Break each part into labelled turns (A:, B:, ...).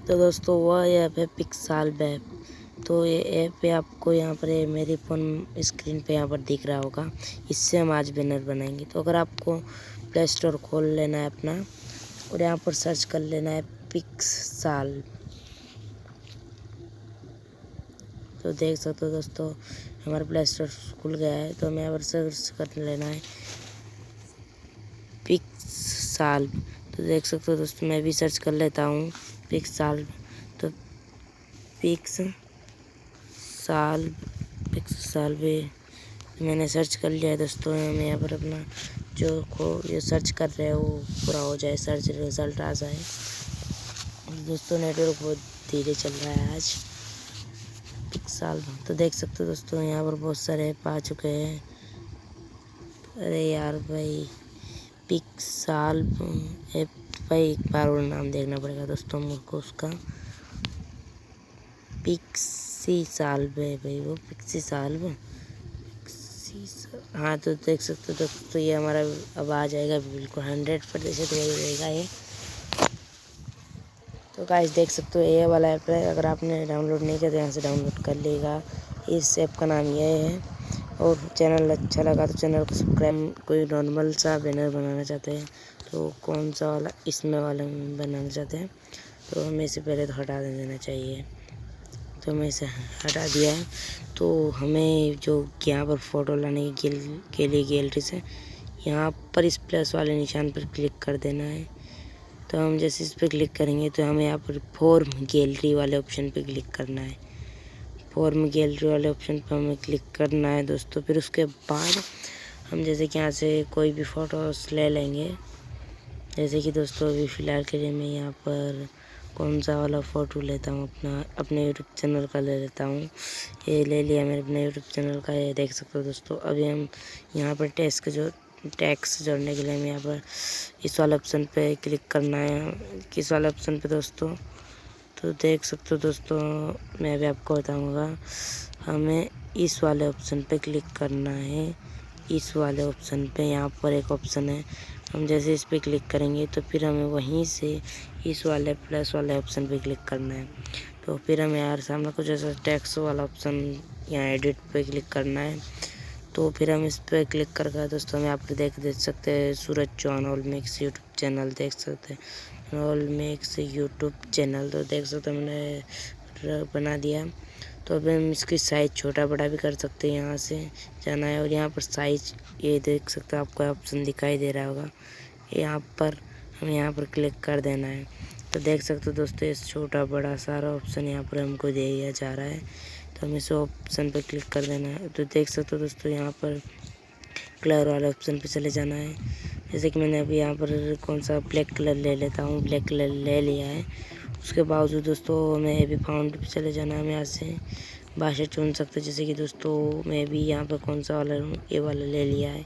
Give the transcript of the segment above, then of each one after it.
A: तो दोस्तों वह ऐप है पिक्साल्व ऐप। तो ये ऐप पे आपको यहाँ पर मेरे फ़ोन स्क्रीन पे यहाँ पर दिख रहा होगा। इससे हम आज बैनर बनाएंगे। तो अगर आपको प्ले स्टोर खोल लेना है अपना और यहाँ पर सर्च कर लेना है पिक्साल्व। तो देख सकते हो दोस्तों हमारा प्ले स्टोर खुल गया है। तो हमें यहाँ पर सर्च कर लेना है पिक्साल्व। तो देख सकते हो दोस्तों मैं भी सर्च कर लेता हूँ पिक्साल्व। तो पिक्साल्व मैंने सर्च कर लिया है दोस्तों। हमें यहाँ पर अपना जो सर्च कर रहे हो वो पूरा हो जाए, सर्च रिजल्ट आ जाए। दोस्तों नेटवर्क बहुत धीरे चल रहा है आज पिक्साल्व। तो देख सकते हो दोस्तों यहाँ पर बहुत सारे ऐप आ चुके हैं। अरे यार भाई पिक्साल्व ऐप भाई एक बार और नाम देखना पड़ेगा दोस्तों मुझको उसका। पिक्साल्व है भाई, वो पिक्साल्व। हाँ तो देख सकते हो दोस्तों ये हमारा अब आ जाएगा बिल्कुल 100% वही रहेगा ये। तो गाइस देख सकते हो ये वाला ऐप है। अगर आपने डाउनलोड नहीं किया तो यहाँ से डाउनलोड कर लेगा। इस ऐप का नाम ये है। और चैनल अच्छा लगा तो चैनल को सब्सक्राइब। कोई नॉर्मल सा बैनर बनाना चाहते हैं तो कौन सा वाला, इसमें वाला बनाना चाहते हैं तो हमें इसे पहले तो हटा देना चाहिए। तो हमें इसे हटा दिया है। तो हमें जो यहाँ पर फ़ोटो लाने के लिए गैलरी से यहाँ पर इस प्लस वाले निशान पर क्लिक कर देना है। तो हम जैसे इस पर क्लिक करेंगे तो हमें यहाँ पर फॉर्म गैलरी वाले ऑप्शन पे क्लिक करना है। फॉर्म गैलरी वाले ऑप्शन पर हमें क्लिक करना है दोस्तों। फिर उसके बाद हम जैसे कि यहाँ से कोई भी फ़ोटोस ले लेंगे। जैसे कि दोस्तों अभी फ़िलहाल के लिए मैं यहाँ पर कौन सा वाला फ़ोटो लेता हूँ, अपने यूट्यूब चैनल का ले लेता हूँ। ये ले लिया मैंने अपने यूट्यूब चैनल का। ये देख सकते हो दोस्तों अभी हम यहाँ पर टैक्स जोड़ने के लिए हमें यहाँ पर इस वाले ऑप्शन पे क्लिक करना है। किस वाले ऑप्शन पे दोस्तों? तो देख सकते हो दोस्तों मैं भी आपको बताऊँगा। हमें इस वाले ऑप्शन पे क्लिक करना है। इस वाले ऑप्शन पे यहाँ पर एक ऑप्शन है। हम जैसे इस पे क्लिक करेंगे तो फिर हमें वहीं से इस वाले प्लस वाले ऑप्शन पे क्लिक करना है। तो फिर हमें यार सामने कुछ ऐसा टैक्स वाला ऑप्शन यहाँ एडिट पे क्लिक करना है। तो फिर हम इस पर क्लिक करके दोस्तों हम यहाँ पर देख सकते हैं Suraj Chauhan all mix YouTube channel देख सकते हैं। ऑल मिक्स यूट्यूब चैनल तो देख सकते हैं मैंने बना दिया। तो अब हम इसकी साइज़ छोटा बड़ा भी कर सकते हैं। यहाँ से जाना है और यहाँ पर साइज़ ये देख सकते हैं, आपको ऑप्शन दिखाई दे रहा होगा। यहाँ पर हम यहाँ पर क्लिक कर देना है। तो देख सकते हो दोस्तों इस छोटा बड़ा सारा ऑप्शन यहाँ पर हमको दिया जा रहा है। तो हमें इस ऑप्शन पर क्लिक कर देना है। तो देख सकते हो दोस्तों यहाँ पर कलर वाले ऑप्शन पे चले जाना है। जैसे कि मैंने अभी यहाँ पर कौन सा ब्लैक कलर ले लेता हूँ, ब्लैक कलर ले लिया है। उसके बावजूद दोस्तों हमें अभी फाउंड पे चले जाना है। हमें यहाँ से भाषा चुन सकते हैं। जैसे कि दोस्तों मैं भी यहाँ पर कौन सा वाला ये वाला ले लिया है।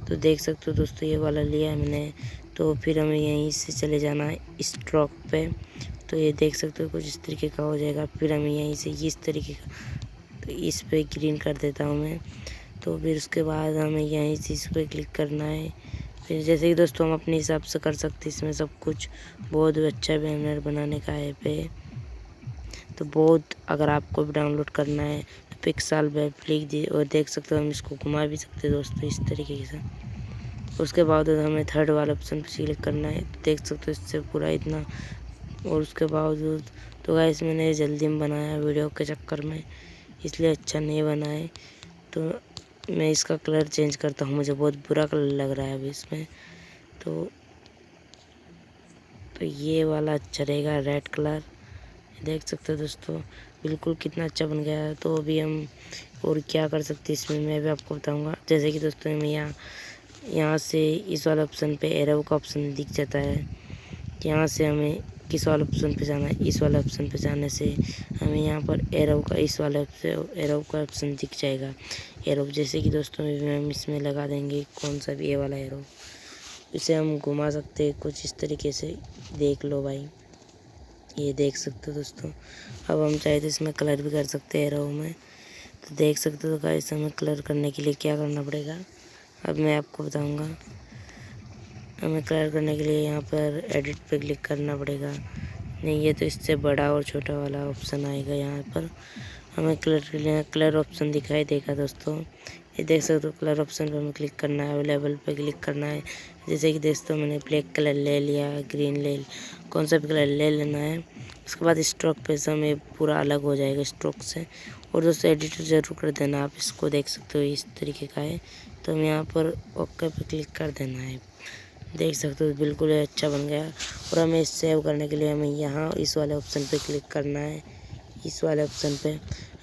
A: तो देख सकते हो दोस्तों ये वाला लिया है मैंने। तो फिर हमें यहीं से चले जाना है स्ट्रोक पे। तो ये देख सकते हो कुछ इस तरीके का हो जाएगा। फिर हमें यहीं से इस तरीके का, तो इस पे ग्रीन कर देता हूँ मैं। तो फिर उसके बाद हमें यहीं से इस पर क्लिक करना है। फिर जैसे कि दोस्तों हम अपने हिसाब से कर सकते हैं। इसमें सब कुछ बहुत अच्छा बैनर बनाने का ऐप है। तो बहुत अगर आपको भी डाउनलोड करना है तो पिक्साल्व ऐप लिख दिए और देख सकते हो हम इसको घुमा भी सकते हैं दोस्तों इस तरीके से। उसके बाद हमें थर्ड वाले ऑप्शन पर क्लिक करना है। तो देख सकते हो इससे पूरा इतना। और उसके बावजूद तो गाइस मैंने जल्दी में बनाया वीडियो के चक्कर में, इसलिए अच्छा नहीं बना है। तो मैं इसका कलर चेंज करता हूँ। मुझे बहुत बुरा कलर लग रहा है अभी इसमें। तो ये वाला अच्छा रहेगा रेड कलर। देख सकते हो दोस्तों बिल्कुल कितना अच्छा बन गया है। तो अभी हम और क्या कर सकते हैं इसमें मैं भी आपको बताऊंगा। जैसे कि दोस्तों हमें यहाँ से इस वाले ऑप्शन पे एरो का ऑप्शन दिख जाता है। यहाँ से हमें किस वाले ऑप्शन पे जाना है, इस वाले ऑप्शन पे जाने से हमें यहाँ पर एरो का इस वाले एरो का ऑप्शन दिख जाएगा। एरो जैसे कि दोस्तों हम इसमें लगा देंगे कौन सा भी ये वाला एरो। इसे हम घुमा सकते हैं कुछ इस तरीके से। देख लो भाई ये देख सकते हो दोस्तों। अब हम चाहे तो इसमें कलर भी कर सकते हैं एरो में। तो देख सकते हो गाइस हमें कलर करने के लिए क्या करना पड़ेगा अब मैं आपको बताऊँगा। हमें कलर करने के लिए यहाँ पर एडिट पे क्लिक करना पड़ेगा। नहीं है तो इससे बड़ा और छोटा वाला ऑप्शन आएगा। यहाँ पर हमें कलर ऑप्शन दिखाई देगा दोस्तों। ये देख सकते हो कलर ऑप्शन पे हमें क्लिक करना है, अवेलेबल पे क्लिक करना है। जैसे कि दोस्तों मैंने ब्लैक कलर ले लिया, ग्रीन ले, कौन सा भी कलर ले लेना है। उसके बाद स्ट्रोक पे से हमें पूरा अलग हो जाएगा स्ट्रोक से। और दोस्तों एडिटर जरूर कर देना, आप इसको देख सकते हो इस तरीके का है। तो हम यहाँ पर ओके पे क्लिक कर देना है। देख सकते हो बिल्कुल अच्छा बन गया। और हमें सेव करने के लिए हमें यहाँ इस वाले ऑप्शन पे क्लिक करना है। इस वाले ऑप्शन पे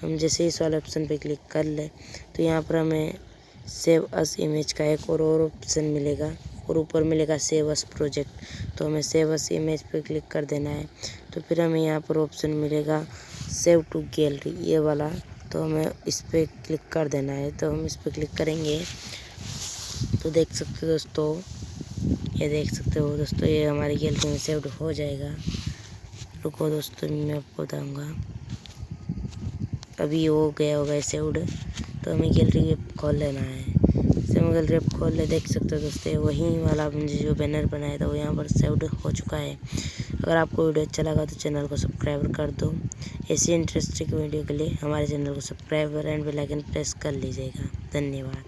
A: हम जैसे इस वाले ऑप्शन पे क्लिक कर ले तो यहाँ पर हमें सेव अस इमेज का एक और ऑप्शन मिलेगा और ऊपर मिलेगा सेव अस प्रोजेक्ट। तो हमें सेव अस इमेज पे क्लिक कर देना है। तो फिर हमें यहाँ पर ऑप्शन मिलेगा सेव टू गैलरी, ये वाला। तो हमें इस पर क्लिक कर देना है। तो हम इस पर क्लिक करेंगे तो देख सकते हो दोस्तों, ये देख सकते हो दोस्तों, ये हमारी गैलरी में सेव्ड हो जाएगा। रुको दोस्तों मैं आपको बताऊँगा। अभी हो गया होगा सेव्ड। तो हमें गैलरी ऐप खोल लेना है। जैसे हम गैलरी ऐप खोल ले देख सकते हो दोस्तों, वही वाला मुझे जो बैनर बनाया था वो यहाँ पर सेव्ड हो चुका है। अगर आपको वीडियो अच्छा लगा तो चैनल को सब्सक्राइब कर दो। ऐसी इंटरेस्टिंग वीडियो के लिए हमारे चैनल को subscribe and bell icon press कर लीजिएगा। धन्यवाद।